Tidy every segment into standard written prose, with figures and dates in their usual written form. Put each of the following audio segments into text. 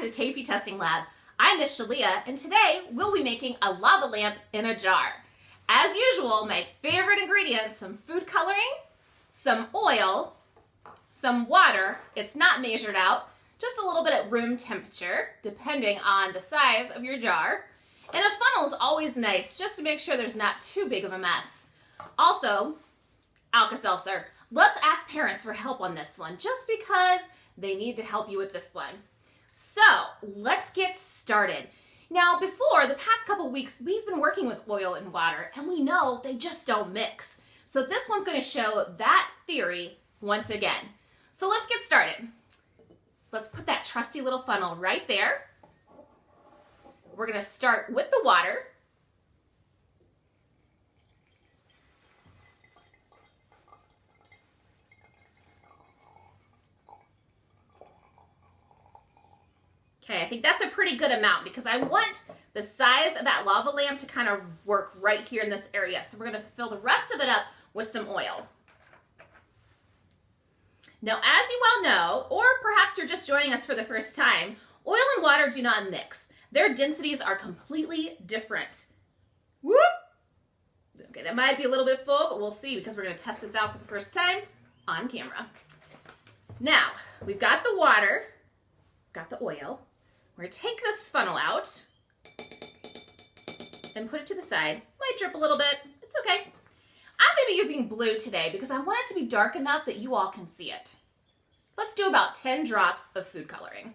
to the KP Testing Lab. I'm Miss Shalia, and today we'll be making a lava lamp in a jar. As usual, my favorite ingredients, some food coloring, some oil, some water. It's not measured out, just a little bit at room temperature, depending on the size of your jar. And a funnel is always nice, just to make sure there's not too big of a mess. Also, Alka-Seltzer. Let's ask parents for help on this one, just because they need to help you with this one. So, let's get started. Now, before, the past couple weeks, we've been working with oil and water, and we know they just don't mix. So this one's going to show that theory once again. So let's get started. Let's put that trusty little funnel right there. We're going to start with the water. Okay, I think that's a pretty good amount because I want the size of that lava lamp to kind of work right here in this area. So we're going to fill the rest of it up with some oil. Now, as you well know, or perhaps you're just joining us for the first time, oil and water do not mix. Their densities are completely different. Whoop! Okay, that might be a little bit full, but we'll see because we're going to test this out for the first time on camera. Now, we've got the water, got the oil. We're going to take this funnel out and put it to the side. Might drip a little bit. It's okay. I'm going to be using blue today because I want it to be dark enough that you all can see it. Let's do about 10 drops of food coloring.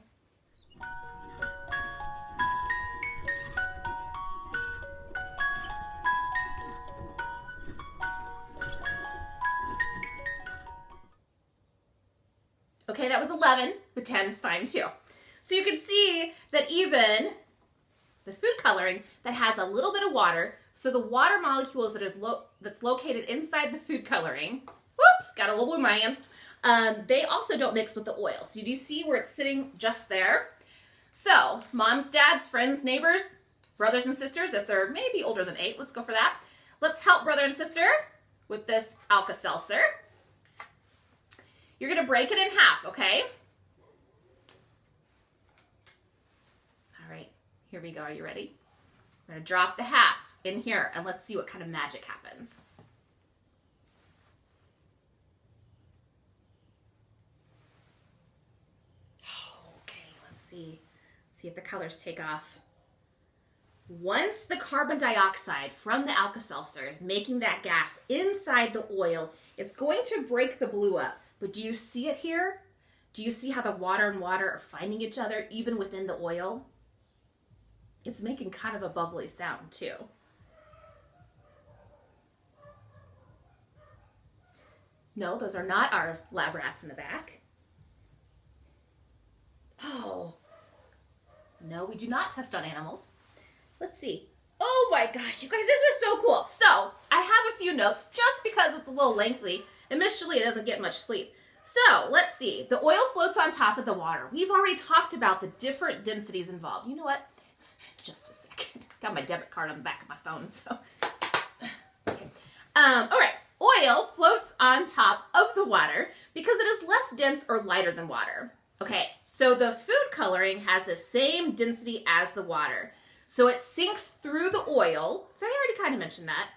Okay, that was 11, but 10 is fine too. So you can see that even the food coloring that has a little bit of water, so the water molecules that's located inside the food coloring, whoops, got a little blue man, they also don't mix with the oil. So you do see where it's sitting just there. So moms, dads, friends, neighbors, brothers and sisters, if they're maybe older than 8, let's go for that. Let's help brother and sister with this Alka-Seltzer. You're going to break it in half, okay? All right, here we go. Are you ready? We're going to drop the half in here, and let's see what kind of magic happens. Okay, let's see. Let's see if the colors take off. Once the carbon dioxide from the Alka-Seltzer is making that gas inside the oil, it's going to break the blue up. But do you see it here? Do you see how the water and water are finding each other even within the oil? It's making kind of a bubbly sound too. No, those are not our lab rats in the back. Oh, no, we do not test on animals. Let's see. Oh my gosh, you guys, this is so cool. So I have a few notes just because it's a little lengthy and Miss Shalia doesn't get much sleep. So let's see. The oil floats on top of the water. We've already talked about the different densities involved. You know what? Just a second. Got my debit card on the back of my phone, so. Okay. All right. Oil floats on top of the water because it is less dense or lighter than water. Okay, so the food coloring has the same density as the water. So it sinks through the oil. So I already kind of mentioned that.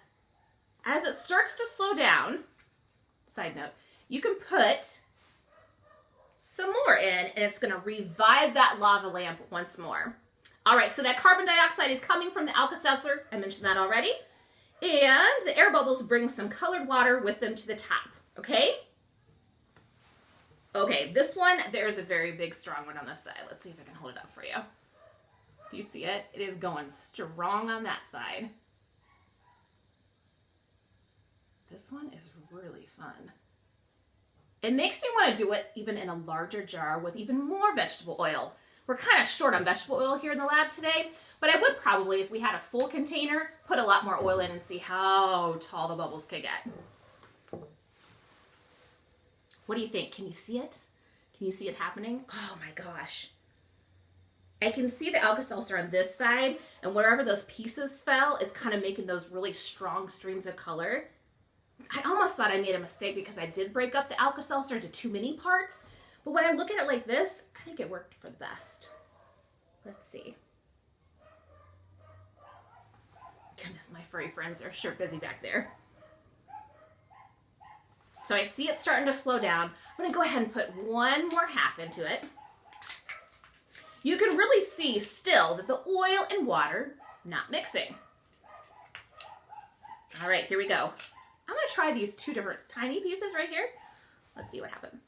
As it starts to slow down, side note, you can put some more in and it's going to revive that lava lamp once more. All right, so that carbon dioxide is coming from the Alka-Seltzer. I mentioned that already. And the air bubbles bring some colored water with them to the top, okay? Okay, this one, there's a very big, strong one on this side. Let's see if I can hold it up for you. Do you see it? It is going strong on that side. This one is really fun. It makes me want to do it even in a larger jar with even more vegetable oil. We're kind of short on vegetable oil here in the lab today, but I would probably, if we had a full container, put a lot more oil in and see how tall the bubbles could get. What do you think? Can you see it? Can you see it happening? Oh my gosh. I can see the Alka-Seltzer on this side, and wherever those pieces fell, it's kind of making those really strong streams of color. I almost thought I made a mistake because I did break up the Alka-Seltzer into too many parts, but when I look at it like this, I think it worked for the best. Let's see. Goodness, my furry friends are sure busy back there. So I see it starting to slow down. I'm gonna go ahead and put one more half into it. You can really see still that the oil and water not mixing. All right, here we go. I'm gonna try these two different tiny pieces right here. Let's see what happens.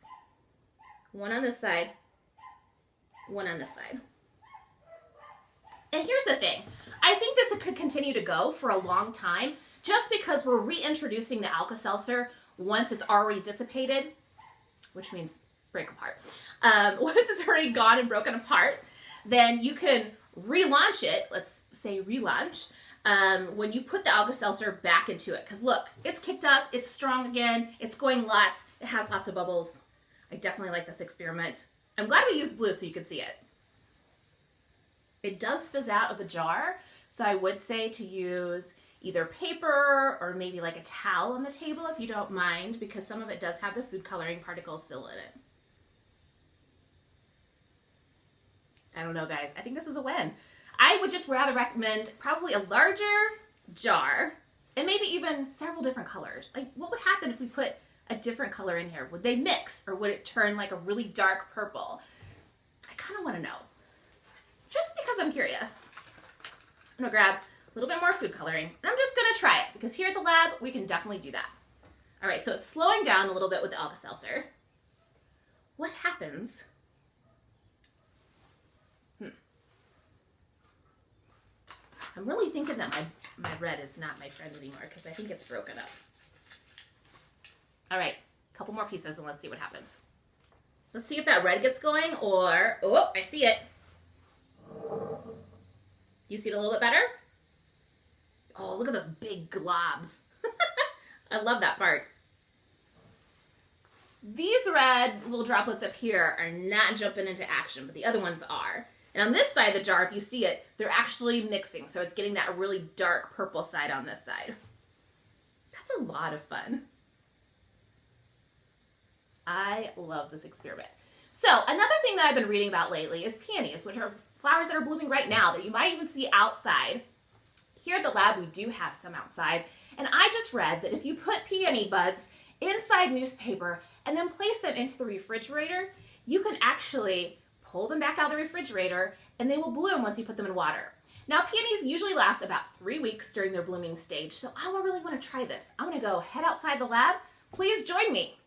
One on this side, one on this side. And here's the thing. I think this could continue to go for a long time just because we're reintroducing the Alka-Seltzer once it's already dissipated, which means break apart. Once it's already gone and broken apart, then you can relaunch it. Let's say relaunch. When you put the Alka-Seltzer back into it. Because look, it's kicked up, it's strong again, it's going lots, it has lots of bubbles. I definitely like this experiment. I'm glad we used blue so you could see it. It does fizz out of the jar, so I would say to use either paper or maybe like a towel on the table if you don't mind, because some of it does have the food coloring particles still in it. I don't know, guys. I think this is a win. I would just rather recommend probably a larger jar and maybe even several different colors. Like, what would happen if we put a different color in here? Would they mix, or would it turn like a really dark purple? I kind of want to know. Just because I'm curious. I'm gonna grab a little bit more food coloring, and I'm just gonna try it, because here at the lab, we can definitely do that. All right, so it's slowing down a little bit with the Alka-Seltzer. What happens? I'm really thinking that my red is not my friend anymore, because I think it's broken up. All right, a couple more pieces, and let's see what happens. Let's see if that red gets going, or, oh, I see it. You see it a little bit better? Oh, look at those big globs. I love that part. These red little droplets up here are not jumping into action, but the other ones are. And on this side of the jar, if you see it, they're actually mixing. So it's getting that really dark purple side on this side. That's a lot of fun. I love this experiment. So another thing that I've been reading about lately is peonies, which are flowers that are blooming right now that you might even see outside. Here at the lab, we do have some outside. And I just read that if you put peony buds inside newspaper and then place them into the refrigerator, you can actually pull them back out of the refrigerator and they will bloom once you put them in water. Now, peonies usually last about 3 weeks during their blooming stage, so I really want to try this. I'm going to go head outside the lab. Please join me.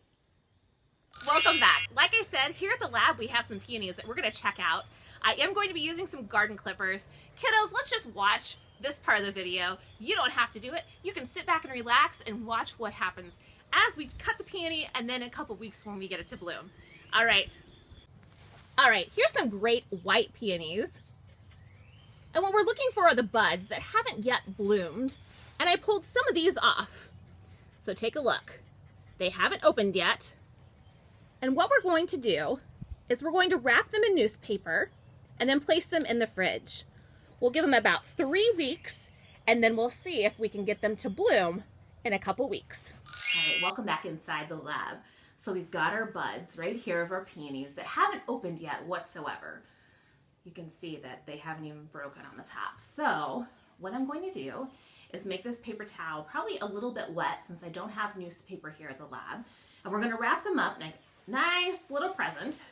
Welcome back. Like I said, here at the lab, we have some peonies that we're going to check out. I am going to be using some garden clippers. Kiddos, let's just watch this part of the video. You don't have to do it. You can sit back and relax and watch what happens as we cut the peony and then in a couple weeks when we get it to bloom. All right, here's some great white peonies. And what we're looking for are the buds that haven't yet bloomed. And I pulled some of these off. So take a look. They haven't opened yet. And what we're going to do is we're going to wrap them in newspaper and then place them in the fridge. We'll give them about 3 weeks, and then we'll see if we can get them to bloom in a couple weeks. All right, welcome back inside the lab. So we've got our buds right here of our peonies that haven't opened yet whatsoever. You can see that they haven't even broken on the top. So what I'm going to do is make this paper towel probably a little bit wet since I don't have newspaper here at the lab. And we're going to wrap them up in a nice little present. So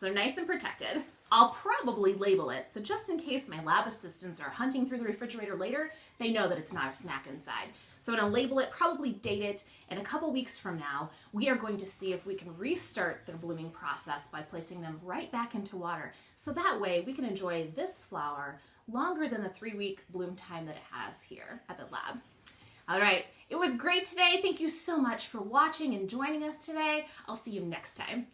they're nice and protected. I'll probably label it, so just in case my lab assistants are hunting through the refrigerator later, they know that it's not a snack inside. So I'm going to label it, probably date it, and a couple weeks from now, we are going to see if we can restart their blooming process by placing them right back into water. So that way we can enjoy this flower longer than the 3-week bloom time that it has here at the lab. All right, it was great today. Thank you so much for watching and joining us today. I'll see you next time.